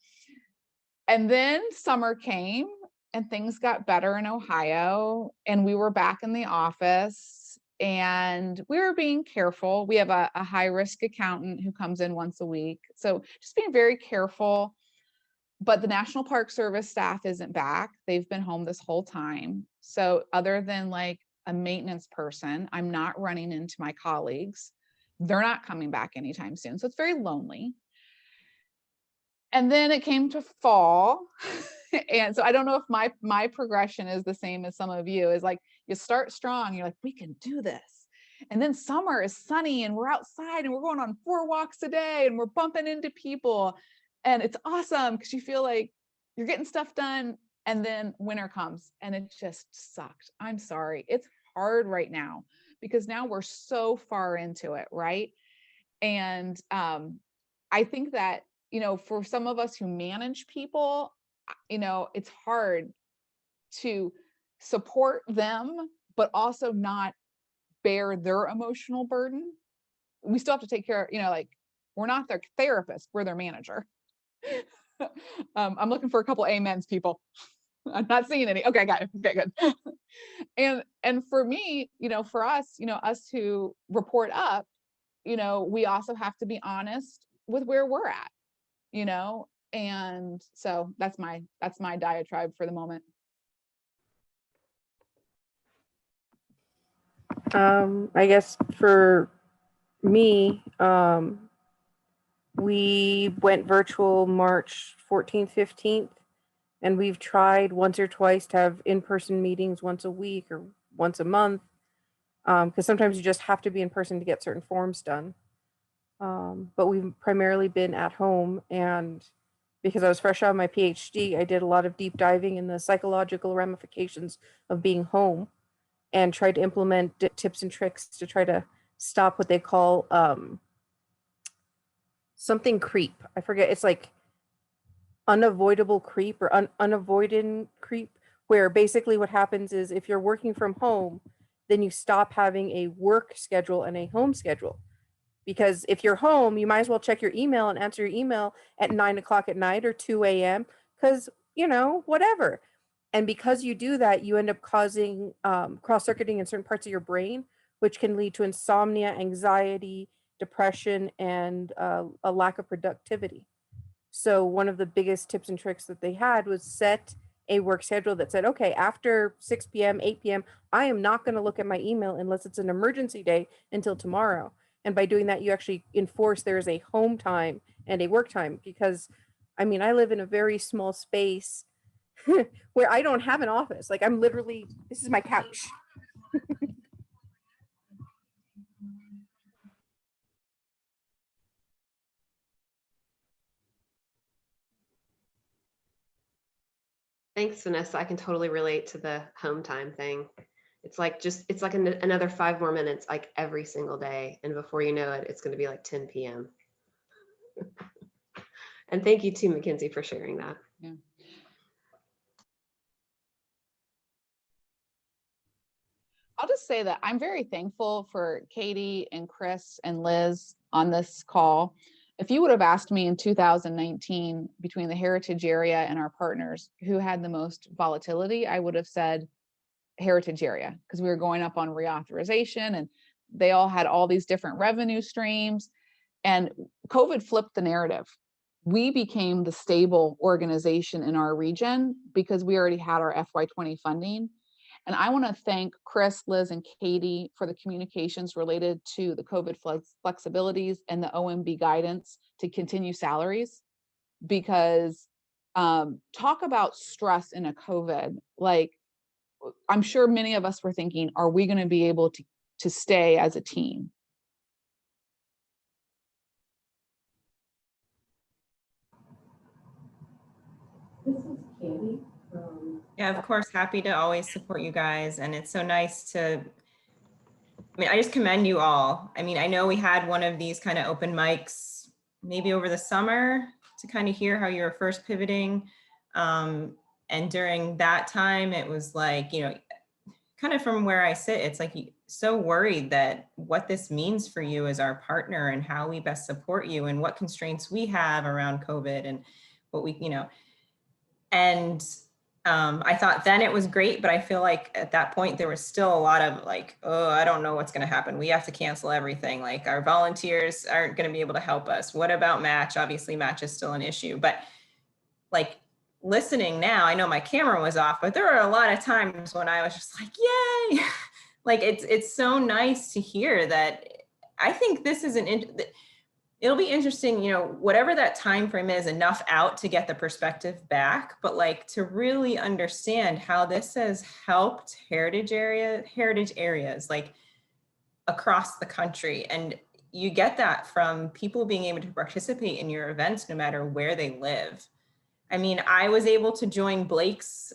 then summer came and things got better in Ohio, and we were back in the office and we were being careful. We have a high risk accountant who comes in once a week. So just being very careful. But the National Park Service staff isn't back. They've been home this whole time. So other than like a maintenance person, I'm not running into my colleagues. They're not coming back anytime soon. So it's very lonely. And then it came to fall. And so I don't know if my progression is the same as some of you, is like, you start strong, you're like, we can do this. And then summer is sunny and we're outside and we're going on 4 walks a day and we're bumping into people. And it's awesome because you feel like you're getting stuff done. And then winter comes and it just sucked. I'm sorry. It's hard right now because now we're so far into it, right? And I think that, you know, for some of us who manage people, you know, it's hard to support them, but also not bear their emotional burden. We still have to take care, you know, like we're not their therapist, we're their manager. I'm looking for a couple amens, people. I'm not seeing any. Okay, got it. Okay, good. And for me, you know, for us, you know, us who report up, you know, we also have to be honest with where we're at, you know, and so that's my diatribe for the moment. I guess for me, we went virtual March 14th, 15th, and we've tried once or twice to have in-person meetings once a week or once a month, because sometimes you just have to be in person to get certain forms done. But we've primarily been at home, and because I was fresh out of my PhD, I did a lot of deep diving in the psychological ramifications of being home and tried to implement tips and tricks to try to stop what they call something creep. I forget. It's like unavoidable creep or unavoided creep, where basically what happens is if you're working from home, then you stop having a work schedule and a home schedule. Because if you're home, you might as well check your email and answer your email at 9 o'clock at night or 2 a.m. because you know, whatever. And because you do that, you end up causing cross-circuiting in certain parts of your brain, which can lead to insomnia, anxiety, depression, and a lack of productivity. So one of the biggest tips and tricks that they had was set a work schedule that said, okay, after 6 p.m., 8 p.m., I am not going to look at my email unless it's an emergency day until tomorrow. And by doing that, you actually enforce there is a home time and a work time, because I mean, I live in a very small space where I don't have an office. Like I'm literally, this is my couch. Thanks, Vanessa. I can totally relate to the home time thing. It's like another 5 more minutes like every single day. And before you know it, it's going to be like 10 p.m. And thank you to Mackenzie for sharing that. Yeah. I'll just say that I'm very thankful for Katie and Chris and Liz on this call. If you would have asked me in 2019 between the heritage area and our partners who had the most volatility, I would have said heritage area, because we were going up on reauthorization and they all had all these different revenue streams, and COVID flipped the narrative. We became the stable organization in our region because we already had our FY20 funding. And I want to thank Chris, Liz, and Katie for the communications related to the COVID flexibilities and the OMB guidance to continue salaries, because talk about stress in a COVID, like I'm sure many of us were thinking, are we going to be able to stay as a team? This is Katie. Yeah, of course, happy to always support you guys. And it's so nice to, I mean, I just commend you all. I mean, I know we had one of these kind of open mics maybe over the summer to kind of hear how you were first pivoting. And during that time, it was like, you know, kind of from where I sit, it's like so worried that what this means for you as our partner and how we best support you and what constraints we have around COVID and what we, you know, and I thought then it was great, but I feel like at that point there was still a lot of like, oh, I don't know what's going to happen. We have to cancel everything. Like our volunteers aren't going to be able to help us. What about Match? Obviously Match is still an issue, but like listening now, I know my camera was off, but there were a lot of times when I was just like, yay. Like it's so nice to hear that. I think this is it'll be interesting, you know, whatever that time frame is, enough out to get the perspective back, but like to really understand how this has helped heritage areas like across the country. And you get that from people being able to participate in your events no matter where they live. I mean, I was able to join Blake's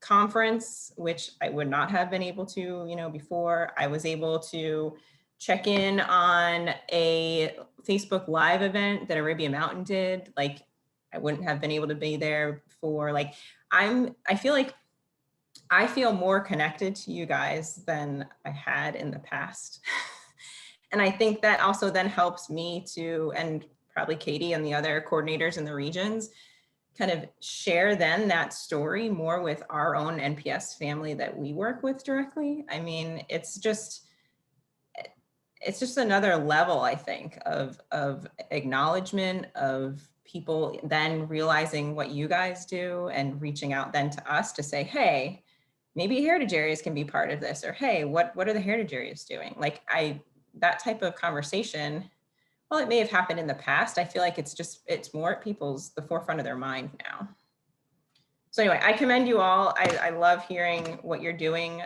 conference, which I would not have been able to, you know, before. I was able to check in on a Facebook Live event that Arabia Mountain did. Like I wouldn't have been able to be there before. Like I feel like I feel more connected to you guys than I had in the past. And I think that also then helps me to, and probably Katie and the other coordinators in the regions, kind of share then that story more with our own NPS family that we work with directly. I mean, it's just another level, I think, of acknowledgement of people then realizing what you guys do and reaching out then to us to say, hey, maybe heritage areas can be part of this, or hey, what are the heritage areas doing? Like that type of conversation, well, it may have happened in the past. I feel like it's more at the forefront of their mind now. So anyway, I commend you all. I love hearing what you're doing.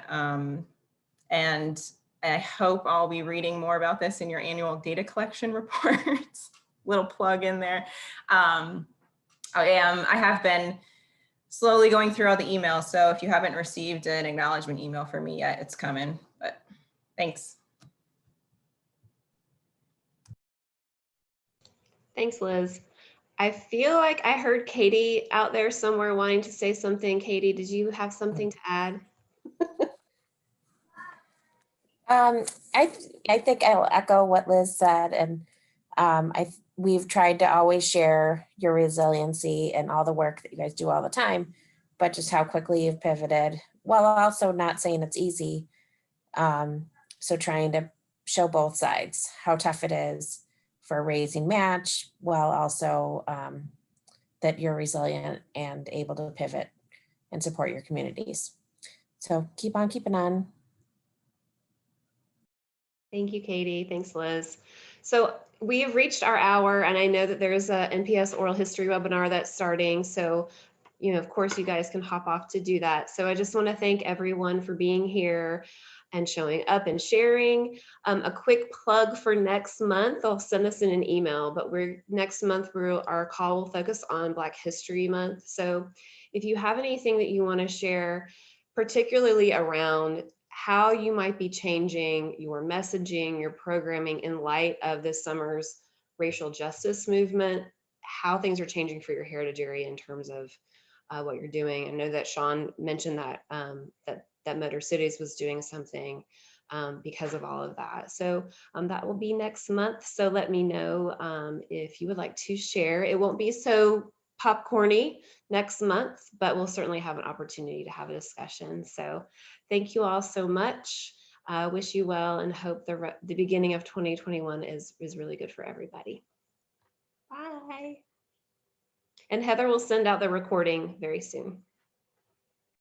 And I hope I'll be reading more about this in your annual data collection reports. Little plug in there. I have been slowly going through all the emails. So if you haven't received an acknowledgement email from me yet, it's coming, but thanks. Thanks, Liz. I feel like I heard Katie out there somewhere wanting to say something. Katie, did you have something to add? I think I'll echo what Liz said, and We've tried to always share your resiliency and all the work that you guys do all the time, but just how quickly you've pivoted, while also not saying it's easy. So trying to show both sides, how tough it is for raising match, while also that you're resilient and able to pivot and support your communities. So keep on keeping on. Thank you, Katie. Thanks, Liz. So we have reached our hour, and I know that there's a NPS oral history webinar that's starting. So, of course, you guys can hop off to do that. So I just want to thank everyone for being here and showing up and sharing. A quick plug for next month, I'll send us in an email, but next month, our call will focus on Black History Month. So if you have anything that you want to share, particularly around how you might be changing your messaging, your programming in light of this summer's racial justice movement, how things are changing for your heritage area in terms of what you're doing. I know that Sean mentioned that that Motor Cities was doing something because of all of that. So that will be next month. So let me know if you would like to share. It won't be so popcorny next month, but we'll certainly have an opportunity to have a discussion. So thank you all so much. Wish you well and hope the beginning of 2021 is really good for everybody. Bye. And Heather will send out the recording very soon.